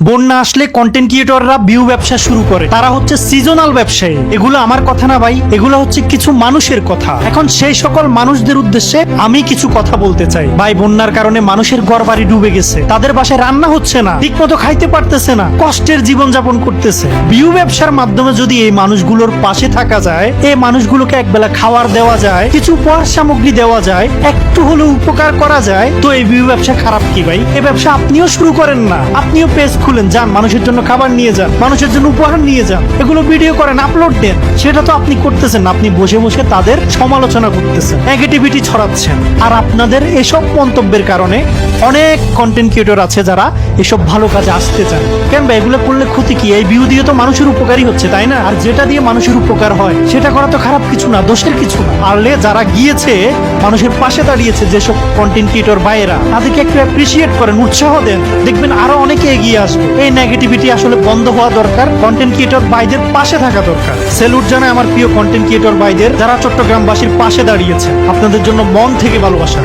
বন্যা আসলে content ক্রিয়েটররা view ব্যবসা শুরু করে, তারা হচ্ছে সিজনাল ব্যবসায়ী। এগুলো আমার কথা না ভাই, এগুলো হচ্ছে কিছু মানুষের কথা। এখন সেই সকল মানুষদের উদ্দেশ্যে আমি কিছু কথা বলতে চাই। ভাই, বন্যার কারণে মানুষের ঘরবাড়ি ডুবে গেছে, তাদের বাসায় রান্না হচ্ছে না, ঠিক মতো খাইতে পারতেছে না, কষ্টের জীবন যাপন করতেছে। ভিউ ব্যবসার মাধ্যমে যদি এই মানুষগুলোর পাশে থাকা যায়, এই মানুষগুলোকে একবেলা খাবার দেওয়া যায়, কিছু উপহার সামগ্রী দেওয়া যায়, একটু হলেও উপকার করা যায়, তো এই ভিউ ব্যবসা খারাপ কি ভাই? এই ব্যবসা আপনিও শুরু করেন না, আপনিও পেজ খুলেন, যান মানুষের জন্য খাবার নিয়ে যান, মানুষের জন্য উপহার নিয়ে যান, এগুলো ভিডিও করেন, আপলোড দেন। সেটা তো আপনি করতেছেন না, আপনি বসে বসে তাদের সমালোচনা করতেছেন, নেগেটিভিটি ছড়াচ্ছেন। আর আপনাদের এসব মন্তব্যের কারণে অনেক কন্টেন্ট ক্রিয়েটর আছে যারা এসব ভালো কাজে আসতে চান। কেন ভাই, এগুলো করলে ক্ষতি কি? এই ভিউ দিয়ে তো মানুষের উপকারই হচ্ছে, তাই না? আর যেটা দিয়ে মানুষের উপকার হয় সেটা করা তো খারাপ কিছু না, দোষের কিছু না। আরলে যারা গিয়েছে, মানুষের পাশে দাঁড়িয়েছে, যেসব কন্টেন্ট ক্রিয়েটর ভাইয়েরা, তাদেরকে একটু অ্যাপ্রিসিয়েট করেন, উৎসাহ দেন, দেখবেন আরো অনেকে এগিয়ে আসবে। এই নেগেটিভিটি আসলে বন্ধ হওয়া দরকার, কন্টেন্ট ক্রিয়েটর ভাইদের পাশে থাকা দরকার। স্যালুট জানাই আমার প্রিয় কন্টেন্ট ক্রিয়েটর ভাইদের, যারা চট্টগ্রামবাসীর পাশে দাঁড়িয়েছে। আপনাদের জন্য মন থেকে ভালোবাসা।